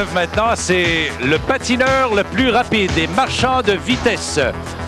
l'épreuve maintenant, c'est le patineur le plus rapide et marchand de vitesse.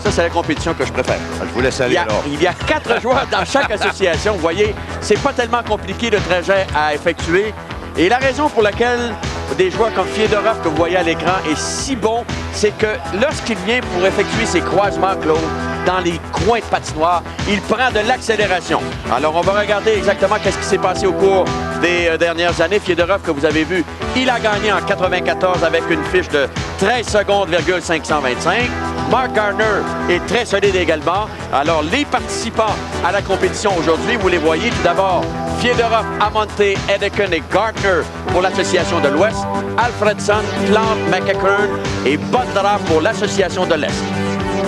Ça, c'est la compétition que je préfère. Je vous laisse aller alors. Il y a 4 joueurs dans chaque association. Vous voyez, c'est pas tellement compliqué le trajet à effectuer. Et la raison pour laquelle des joueurs comme Fiedorov, que vous voyez à l'écran, est si bon, c'est que lorsqu'il vient pour effectuer ses croisements, Claude, dans les coins de patinoire, il prend de l'accélération. Alors, on va regarder exactement qu'est-ce qui s'est passé au cours des dernières années. Fiedorov, que vous avez vu, il a gagné en 94 avec une fiche de 13 secondes, 525. Mark Gardner est très solide également. Alors, les participants à la compétition aujourd'hui, vous les voyez tout d'abord. Fiedorov, Amonte, Edeken et Gardner pour l'Association de l'Ouest. Alfredson, Plante, McEachern et Bondra pour l'Association de l'Est.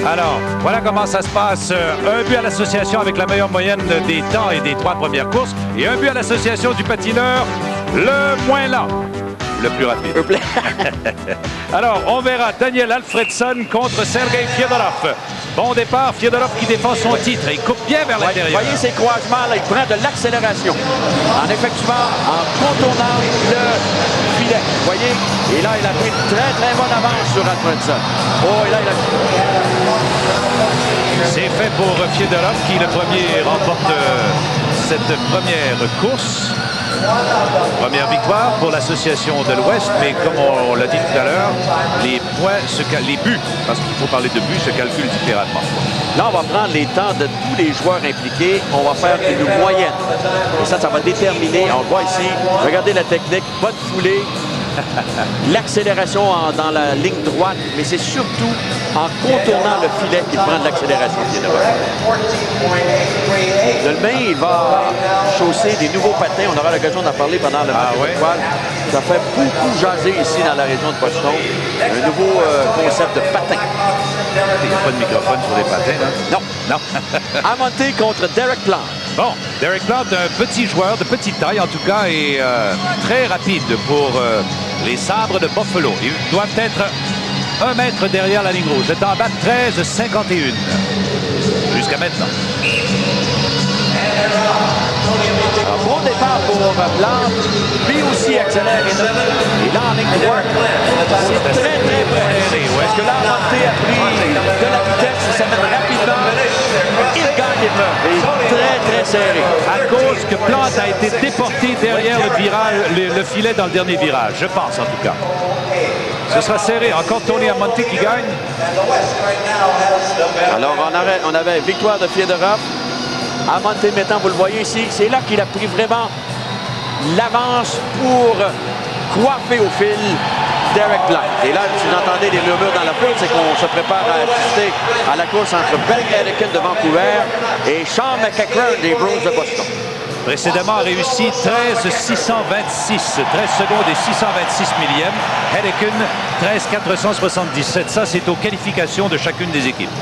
Alors, voilà comment ça se passe. Un but à l'association avec la meilleure moyenne des temps et des 3 premières courses. Et un but à l'association du patineur le moins lent. Le plus rapide. Alors, on verra Daniel Alfredson contre Sergei Fiedorov. Bon départ, Fiedorov qui défend son titre. Il coupe bien vers l'intérieur. Vous voyez ces croisements, là, il prend de l'accélération en effectuant, en contournant le filet. Vous voyez? Et là, il a pris une très, très bonne avance sur Alfredson. Oh, et là, il a... C'est fait pour Fiedorov qui, le premier, remporte cette première course. Première victoire pour l'Association de l'Ouest, mais comme on l'a dit tout à l'heure, les points, les buts, parce qu'il faut parler de buts, se calculent différemment. Là, on va prendre les temps de tous les joueurs impliqués. On va faire une moyenne. Et ça va déterminer, on le voit ici, regardez la technique, pas de foulée, l'accélération dans la ligne droite, mais c'est surtout en contournant le filet qu'il prend de l'accélération. Demain, il va chausser des nouveaux patins. On aura l'occasion d'en parler pendant le match de football. Ça fait beaucoup jaser ici dans la région de Boston. Un nouveau concept de patin. Il n'y a pas de microphone sur les patins, hein? Non. Non. Amonte contre Derek Plante. Bon, Derek Plante, un petit joueur de petite taille en tout cas, et très rapide pour les Sabres de Buffalo. Ils doivent être 1 mètre derrière la ligne rouge. Le temps bat 13,51 jusqu'à maintenant. Un bon départ pour Plante. Lui aussi accélère et là en ligne droite, c'est très très près. Est-ce que là, Amonte a pris de la vitesse, il s'amène rapidement. Il gagne l'épreuve. Et très très serré. À cause que Plante a été déporté derrière le virage, le filet dans le dernier virage, je pense en tout cas. Ce sera serré. Encore Tony Amonte qui gagne. Alors on avait victoire de Fiedorov. Amonte maintenant, vous le voyez ici, c'est là qu'il a pris vraiment l'avance pour coiffer au fil Derek Plante. Et là, si vous entendez des murmures dans la foule, c'est qu'on se prépare à assister à la course entre Ben Edeken de Vancouver et Sean McEachern des Bruins de Boston. Précédemment a réussi 13,626, 13 secondes et 626 millièmes. Edeken, 13,477. Ça, c'est aux qualifications de chacune des équipes.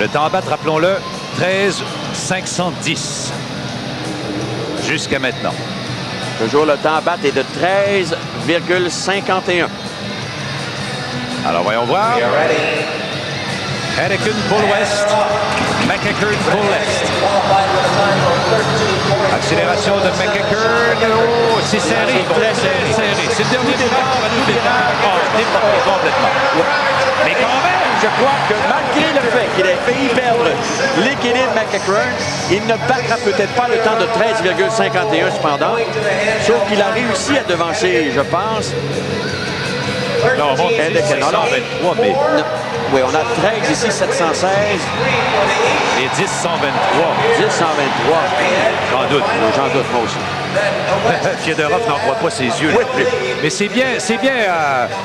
Le temps à battre, rappelons-le, 13,510 jusqu'à maintenant. Toujours le temps à battre est de 13,51. Alors, voyons voir. Edeken pour l'Ouest, McEachern pour l'Est. Accélération de McEachern. Oh, c'est serré, très serré. C'est le dernier départ à tout départ. Oh, déporté complètement. Mais quand même, je crois que malgré le fait qu'il ait failli perdre l'équilibre McEachern, il ne battra peut-être pas le temps de 13,51 cependant. Sauf qu'il a réussi à devancer, je pense. Non, bon, Edeken, 123, mais... Oui, on a 13 ici, 716. Et 10, 123. 10, 123. J'en doute. J'en doute, moi aussi. Fiedorov n'en croit pas ses yeux. Oui. Mais c'est bien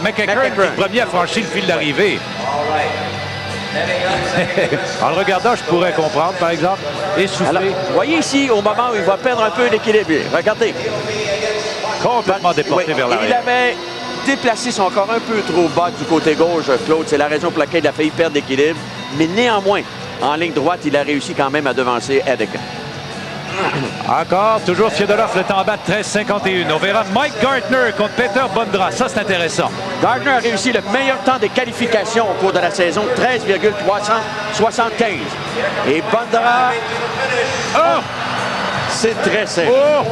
McEachern qui est premier à franchir le fil d'arrivée. En le regardant, je pourrais comprendre, par exemple, essoufflé. Alors, vous voyez ici, au moment où il va perdre un peu l'équilibre, regardez. Complètement déporté vers l'arrière. Il avait déplacé son corps un peu trop bas du côté gauche, Claude. C'est la raison pour laquelle il a failli perdre l'équilibre. Mais néanmoins, en ligne droite, il a réussi quand même à devancer Edeken. Encore, toujours Fiedorov, le temps à battre 13,51. On verra Mike Gardner contre Peter Bondra. Ça, c'est intéressant. Gardner a réussi le meilleur temps des qualifications au cours de la saison, 13,375. Et Bondra, c'est très serré. Oh!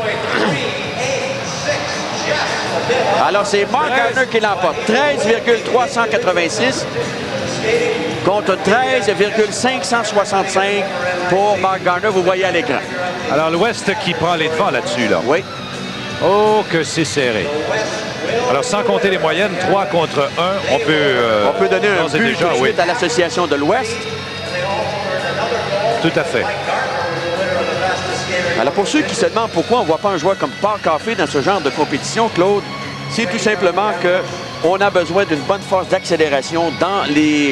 Alors, c'est Mark Gardner qui l'emporte. 13,386 contre 13,565 pour Mark Gardner. Vous voyez à l'écran. Alors, l'Ouest qui prend les devants là-dessus, là. Oui. Oh, que c'est serré. Alors, sans compter les moyennes, 3 contre 1, on peut donner un but déjà, tout de suite à l'association de l'Ouest. Tout à fait. Alors, pour ceux qui se demandent pourquoi on ne voit pas un joueur comme Paul Coffey dans ce genre de compétition, Claude, c'est tout simplement qu'on a besoin d'une bonne force d'accélération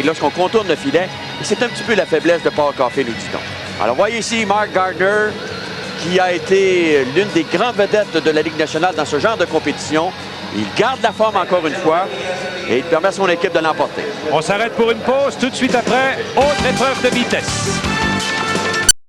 lorsqu'on contourne le filet. Et c'est un petit peu la faiblesse de Paul Coffey, nous dit-on. Alors, voyez ici Mark Gardner, qui a été l'une des grandes vedettes de la Ligue nationale dans ce genre de compétition. Il garde la forme encore une fois et il permet à son équipe de l'emporter. On s'arrête pour une pause. Tout de suite après, autre épreuve de vitesse.